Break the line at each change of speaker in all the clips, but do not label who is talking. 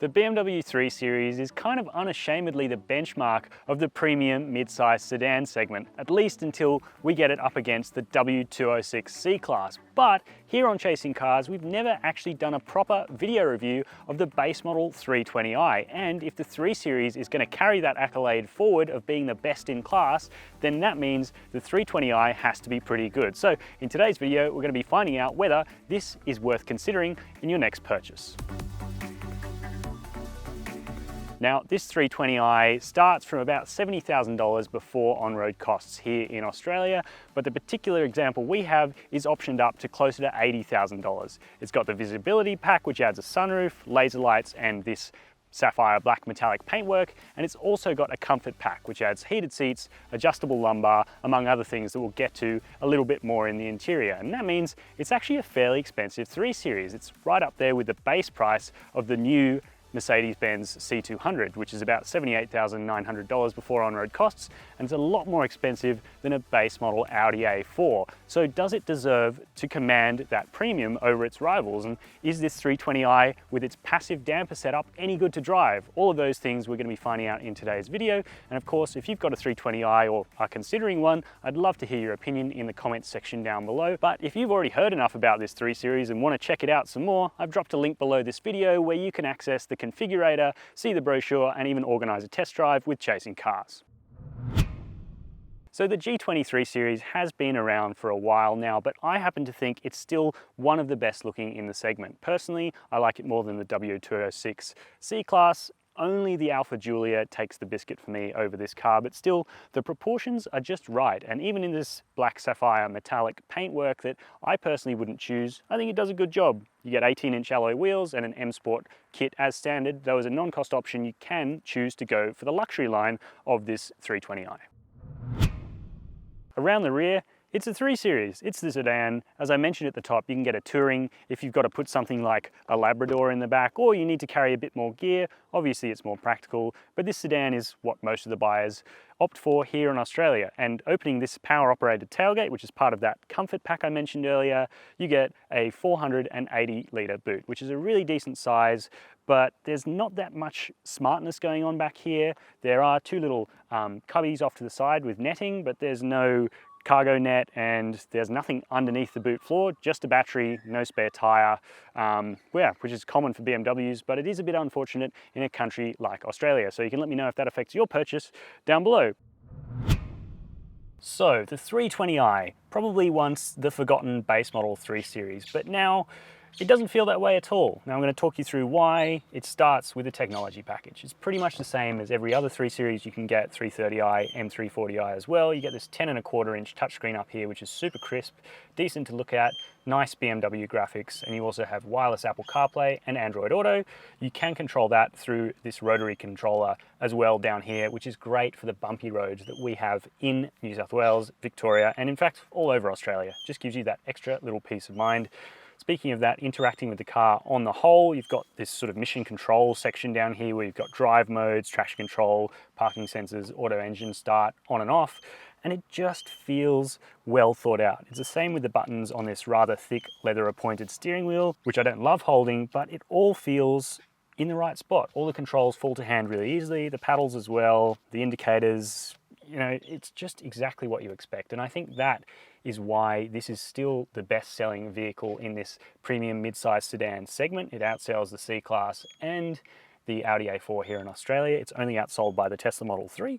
The BMW 3 Series is kind of unashamedly the benchmark of the premium mid-size sedan segment, at least until we get it up against the W206 C-Class. But here on Chasing Cars, we've never actually done a proper video review of the base model 320i. And if the 3 Series is going to carry that accolade forward of being the best in class, then that means the 320i has to be pretty good. So in today's video, we're going to be finding out whether this is worth considering in your next purchase. Now, this 320i starts from about $70,000 before on-road costs here in Australia, but the particular example we have is optioned up to closer to $80,000. It's got the visibility pack, which adds a sunroof, laser lights, and this sapphire black metallic paintwork, and it's also got a comfort pack, which adds heated seats, adjustable lumbar, among other things that we'll get to a little bit more in the interior. And that means it's actually a fairly expensive 3 Series. It's right up there with the base price of the new Mercedes-Benz C200, which is about $78,900 before on-road costs, and it's a lot more expensive than a base model Audi A4. So does it deserve to command that premium over its rivals? And is this 320i with its passive damper setup any good to drive? All of those things we're going to be finding out in today's video. And of course, if you've got a 320i or are considering one, I'd love to hear your opinion in the comments section down below. But if you've already heard enough about this 3 Series and want to check it out some more, I've dropped a link below this video where you can access the configurator, see the brochure, and even organize a test drive with Chasing Cars. So the G23 Series has been around for a while now, but I happen to think it's still one of the best looking in the segment. Personally, I like it more than the W206 C-Class. Only the Alfa Giulia takes the biscuit for me over this car, but still the proportions are just right. And even in this black sapphire metallic paintwork that I personally wouldn't choose, I think it does a good job. You get 18-inch alloy wheels and an M Sport kit as standard, though as a non-cost option you can choose to go for the luxury line of this 320i. Around the rear, it's a 3 Series, it's the sedan. As I mentioned at the top, you can get a touring if you've got to put something like a Labrador in the back, or you need to carry a bit more gear. Obviously it's more practical, but this sedan is what most of the buyers opt for here in Australia. And opening this power operated tailgate, which is part of that comfort pack I mentioned earlier, you get a 480 litre boot, which is a really decent size, but there's not that much smartness going on back here. There are two little cubbies off to the side with netting, but there's no cargo net, and there's nothing underneath the boot floor, just a battery, no spare tyre, which is common for BMWs, but it is a bit unfortunate in a country like Australia. So you can let me know if that affects your purchase down below. So the 320i, probably once the forgotten base model 3 Series, but now it doesn't feel that way at all. Now I'm going to talk you through why. It starts with the technology package. It's pretty much the same as every other 3 Series you can get, 330i, M340i as well. You get this 10.25-inch touchscreen up here, which is super crisp, decent to look at, nice BMW graphics, and you also have wireless Apple CarPlay and Android Auto. You can control that through this rotary controller as well down here, which is great for the bumpy roads that we have in New South Wales, Victoria, and in fact all over Australia. Just gives you that extra little peace of mind. Speaking of that, interacting with the car on the whole, you've got this sort of mission control section down here where you've got drive modes, traction control, parking sensors, auto engine start, on and off, and it just feels well thought out. It's the same with the buttons on this rather thick leather appointed steering wheel, which I don't love holding, but it all feels in the right spot. All the controls fall to hand really easily, the paddles as well, the indicators, you know, it's just exactly what you expect. And I think that is why this is still the best-selling vehicle in this premium mid-size sedan segment. It outsells the C-Class and the Audi A4 here in Australia. It's only outsold by the Tesla Model 3,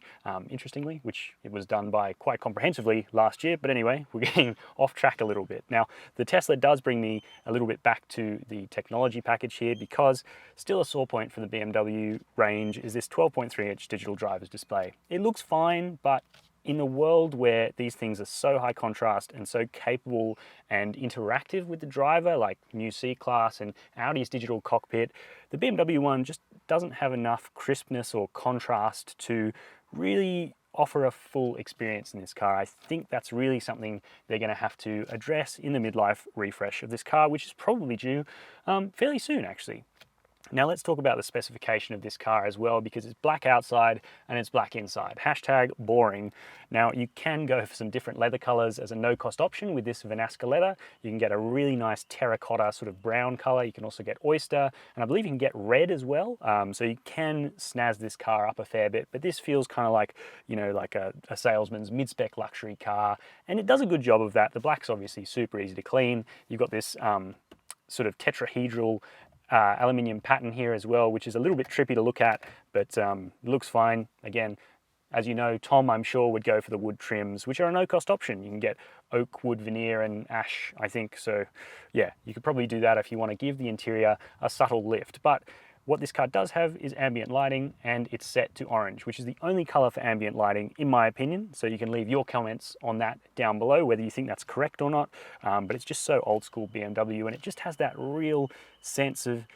interestingly, which it was done by quite comprehensively last year. But anyway, we're getting off track a little bit. Now, the Tesla does bring me a little bit back to the technology package here, because still a sore point for the BMW range is this 12.3-inch digital driver's display. It looks fine, but in a world where these things are so high contrast and so capable and interactive with the driver, like new C-Class and Audi's digital cockpit, the BMW one just doesn't have enough crispness or contrast to really offer a full experience in this car. I think that's really something they're going to have to address in the midlife refresh of this car, which is probably due fairly soon, actually. Now let's talk about the specification of this car as well, because it's black outside and it's black inside. Hashtag boring. Now you can go for some different leather colors as a no-cost option with this Vinaska leather. You can get a really nice terracotta sort of brown color. You can also get oyster, and I believe you can get red as well. So you can snazz this car up a fair bit, but this feels kind of like, you know, like a salesman's mid-spec luxury car, and it does a good job of that. The black's obviously super easy to clean. You've got this sort of tetrahedral aluminium pattern here as well, which is a little bit trippy to look at, but looks fine. Again, as you know, Tom, I'm sure, would go for the wood trims, which are a no-cost option. You can get oak wood veneer and ash, I think. So yeah, you could probably do that if you want to give the interior a subtle lift. But what this car does have is ambient lighting, and it's set to orange, which is the only color for ambient lighting, in my opinion. So you can leave your comments on that down below, whether you think that's correct or not. But it's just so old school BMW, and it just has that real sense of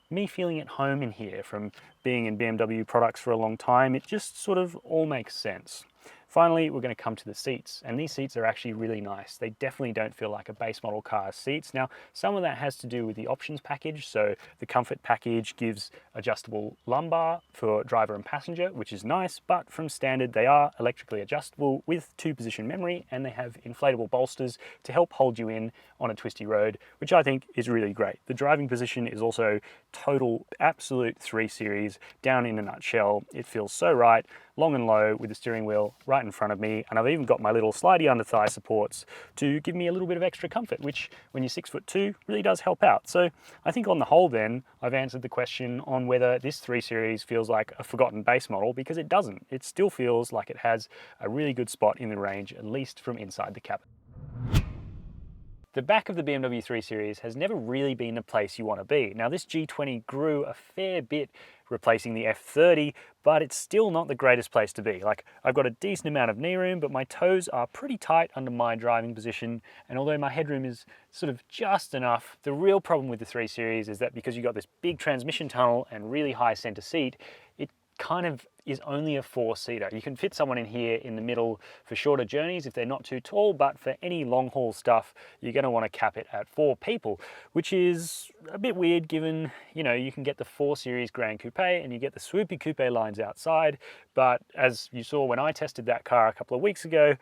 me feeling at home in here from being in BMW products for a long time. It just sort of all makes sense. Finally, we're going to come to the seats, and these seats are actually really nice. They definitely don't feel like a base model car's seats. Now, some of that has to do with the options package. So the comfort package gives adjustable lumbar for driver and passenger, which is nice, but from standard, they are electrically adjustable with 2-position memory, and they have inflatable bolsters to help hold you in on a twisty road, which I think is really great. The driving position is also total, absolute 3 Series, down in a nutshell. It feels so right, long and low with the steering wheel right in front of me, and I've even got my little slidey under thigh supports to give me a little bit of extra comfort, which when you're 6'2" really does help out. So I think on the whole then, I've answered the question on whether this 3 Series feels like a forgotten base model, because it doesn't. It still feels like it has a really good spot in the range, at least from inside the cabin. The back of the BMW 3 Series has never really been the place you want to be. Now this G20 grew a fair bit replacing the F30, but it's still not the greatest place to be. Like, I've got a decent amount of knee room, but my toes are pretty tight under my driving position, and although my headroom is sort of just enough, the real problem with the 3 Series is that because you've got this big transmission tunnel and really high center seat, it kind of is only a 4-seater. You can fit someone in here in the middle for shorter journeys if they're not too tall, but for any long haul stuff, you're going to want to cap it at 4 people, which is a bit weird given, you know, you can get the 4 Series Grand Coupe and you get the swoopy coupe lines outside, but as you saw when I tested that car a couple of weeks ago,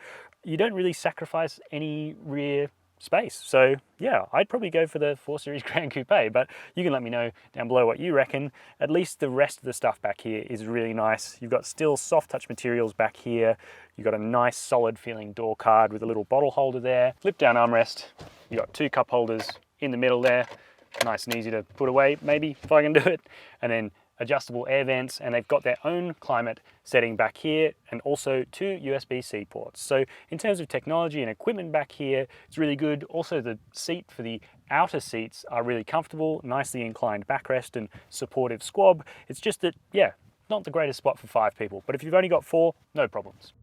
you don't really sacrifice any rear space. So yeah, I'd probably go for the 4 Series Grand Coupe, but you can let me know down below what you reckon. At least the rest of the stuff back here is really nice. You've got still soft touch materials back here. You've got a nice solid feeling door card with a little bottle holder there. Flip down armrest. You've got 2 cup holders in the middle there. Nice and easy to put away, maybe, if I can do it. And then adjustable air vents, and they've got their own climate setting back here, and also 2 USB-C ports. So in terms of technology and equipment back here, it's really good. Also the seat for the outer seats are really comfortable, nicely inclined backrest and supportive squab. It's just that, yeah, not the greatest spot for 5 people, but if you've only got 4, no problems.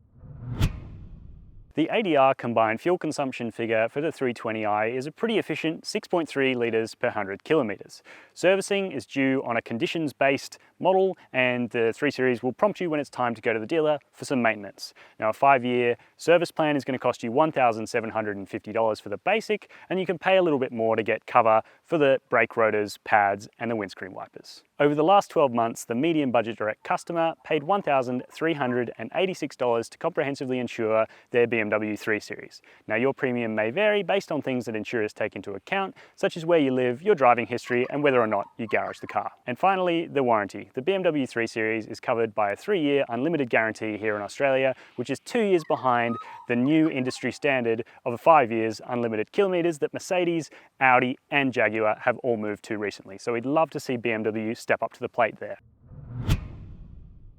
The ADR combined fuel consumption figure for the 320i is a pretty efficient 6.3 litres per 100 kilometres. Servicing is due on a conditions-based model, and the 3 Series will prompt you when it's time to go to the dealer for some maintenance. Now, a 5-year service plan is going to cost you $1,750 for the basic, and you can pay a little bit more to get cover for the brake rotors, pads, and the windscreen wipers. Over the last 12 months, the medium budget direct customer paid $1,386 to comprehensively insure their BMW 3 Series. Now, your premium may vary based on things that insurers take into account, such as where you live, your driving history, and whether or not you garage the car. And finally, the warranty. The BMW 3 Series is covered by a 3-year unlimited guarantee here in Australia, which is 2 years behind the new industry standard of 5 years unlimited kilometres that Mercedes, Audi, and Jaguar have all moved to recently. So we'd love to see BMW step up to the plate there.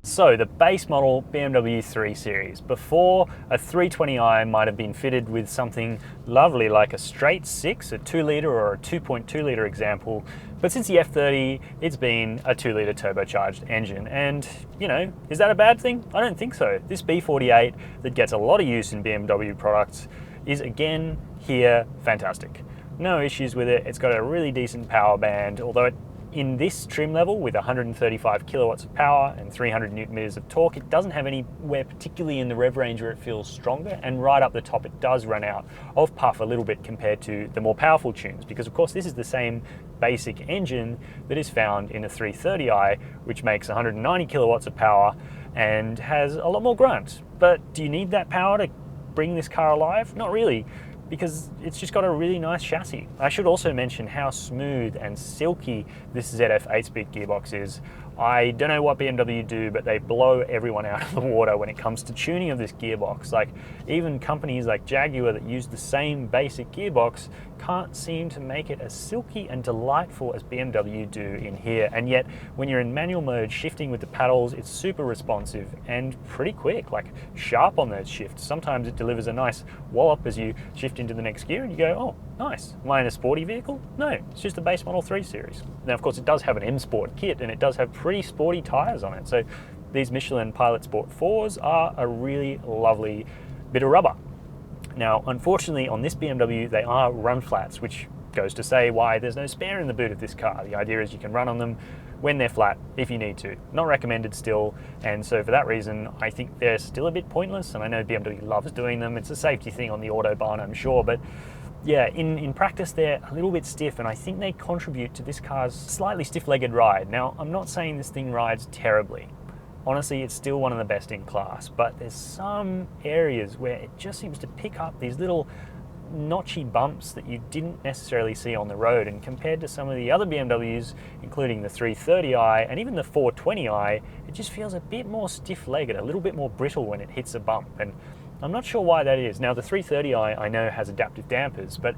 So the base model BMW 3 Series. Before, a 320i might have been fitted with something lovely like a straight 6, a 2 litre or a 2.2 litre example. But since the F30, it's been a 2 litre turbocharged engine. And, you know, is that a bad thing? I don't think so. This B48 that gets a lot of use in BMW products is again here fantastic. No issues with it. It's got a really decent power band, although it In this trim level with 135 kilowatts of power and 300 newton meters of torque, it doesn't have anywhere particularly in the rev range where it feels stronger, and right up the top it does run out of puff a little bit compared to the more powerful tunes, because of course this is the same basic engine that is found in a 330i, which makes 190 kilowatts of power and has a lot more grunt. But do you need that power to bring this car alive? Not really, because it's just got a really nice chassis. I should also mention how smooth and silky this ZF 8-speed gearbox is. I don't know what BMW do, but they blow everyone out of the water when it comes to tuning of this gearbox. Like, even companies like Jaguar that use the same basic gearbox can't seem to make it as silky and delightful as BMW do in here. And yet, when you're in manual mode, shifting with the paddles, it's super responsive and pretty quick, like sharp on those shifts. Sometimes it delivers a nice wallop as you shift into the next gear and you go, oh, nice. Am I in a sporty vehicle? No, it's just a base model 3 Series. Now, of course, it does have an M Sport kit and it does have pretty sporty tires on it. So these Michelin Pilot Sport 4s are a really lovely bit of rubber. Now, unfortunately, on this BMW, they are run flats, which goes to say why there's no spare in the boot of this car. The idea is you can run on them when they're flat if you need to. Not recommended still, and so for that reason, I think they're still a bit pointless, and I know BMW loves doing them. It's a safety thing on the Autobahn, I'm sure, but yeah, in practice they're a little bit stiff, and I think they contribute to this car's slightly stiff-legged ride. Now, I'm not saying this thing rides terribly. Honestly, it's still one of the best in class, but there's some areas where it just seems to pick up these little notchy bumps that you didn't necessarily see on the road, and compared to some of the other BMWs, including the 330i and even the 420i, it just feels a bit more stiff-legged, a little bit more brittle when it hits a bump, and I'm not sure why that is. Now, the 330i I know has adaptive dampers, but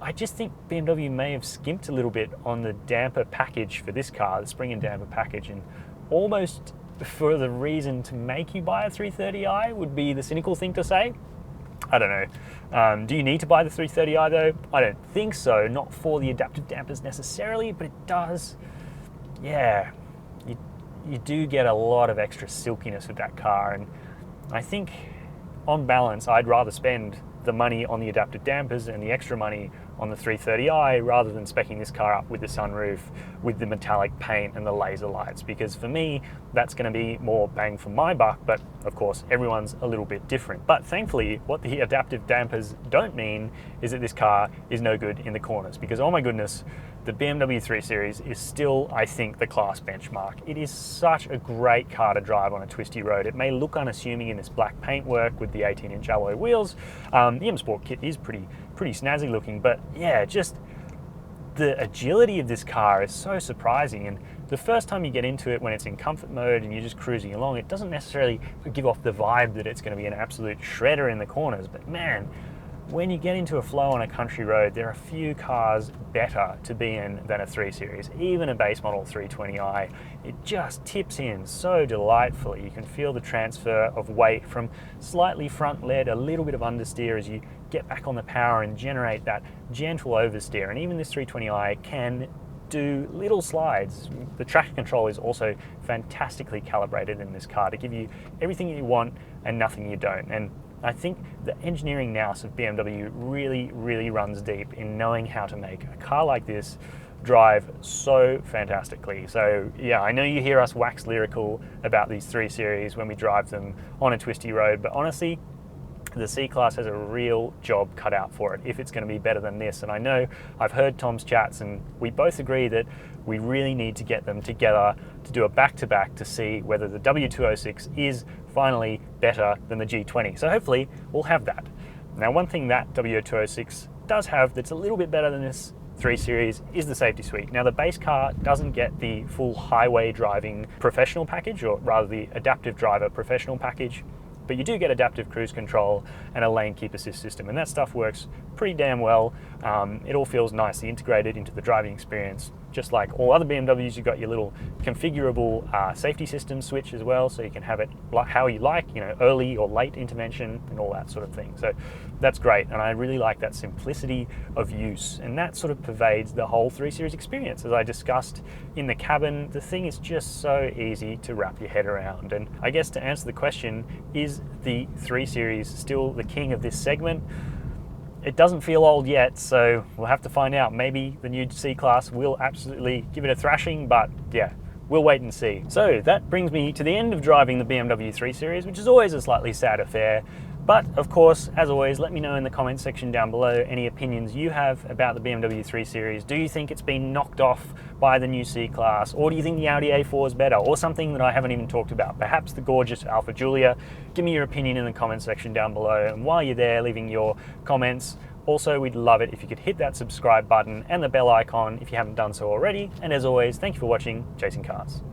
I just think BMW may have skimped a little bit on the damper package for this car, the spring and damper package, and almost for the reason to make you buy a 330i would be the cynical thing to say. I don't know. Do you need to buy the 330i though? I don't think so, not for the adaptive dampers necessarily, but it does, yeah, you do get a lot of extra silkiness with that car, and I think on balance I'd rather spend the money on the adaptive dampers and the extra money on the 330i rather than speccing this car up with the sunroof, with the metallic paint and the laser lights, because for me that's going to be more bang for my buck. But of course everyone's a little bit different. But thankfully what the adaptive dampers don't mean is that this car is no good in the corners, because oh my goodness, the BMW 3 Series is still, I think, the class benchmark. It is such a great car to drive on a twisty road. It may look unassuming in this black paintwork with the 18-inch alloy wheels. The M Sport kit is pretty snazzy looking, but yeah, just the agility of this car is so surprising. And the first time you get into it, when it's in comfort mode and you're just cruising along, it doesn't necessarily give off the vibe that it's going to be an absolute shredder in the corners. But man, when you get into a flow on a country road, there are a few cars better to be in than a 3 Series. Even a base model 320i, it just tips in so delightfully. You can feel the transfer of weight from slightly front-led, a little bit of understeer as you get back on the power and generate that gentle oversteer. And even this 320i can do little slides. The traction control is also fantastically calibrated in this car to give you everything you want and nothing you don't. And I think the engineering nous of BMW really runs deep in knowing how to make a car like this drive so fantastically. So yeah, I know you hear us wax lyrical about these 3 Series when we drive them on a twisty road, but honestly, the C-Class has a real job cut out for it if it's going to be better than this. And I know I've heard Tom's chats and we both agree that we really need to get them together to do a back-to-back to see whether the W206 is finally better than the G20. So hopefully we'll have that. Now, one thing that W206 does have that's a little bit better than this 3 Series is the safety suite. Now, the base car doesn't get the full highway driving professional package, or rather the adaptive driver professional package, but you do get adaptive cruise control and a lane keep assist system, and that stuff works pretty damn well. It all feels nicely integrated into the driving experience. Just like all other BMWs, you've got your little configurable safety system switch as well, so you can have it how you like, you know, early or late intervention and all that sort of thing. So that's great, and I really like that simplicity of use, and that sort of pervades the whole 3 Series experience. As I discussed in the cabin, the thing is just so easy to wrap your head around. And I guess to answer the question, is the 3 Series still the king of this segment? It doesn't feel old yet, so we'll have to find out. Maybe the new C-Class will absolutely give it a thrashing, but yeah, we'll wait and see. So that brings me to the end of driving the BMW 3 Series, which is always a slightly sad affair. But of course, as always, let me know in the comments section down below any opinions you have about the BMW 3 Series. Do you think it's been knocked off by the new C-Class? Or do you think the Audi A4 is better? Or something that I haven't even talked about? Perhaps the gorgeous Alfa Giulia? Give me your opinion in the comments section down below. And while you're there leaving your comments, also we'd love it if you could hit that subscribe button and the bell icon if you haven't done so already. And as always, thank you for watching Chasing Cars.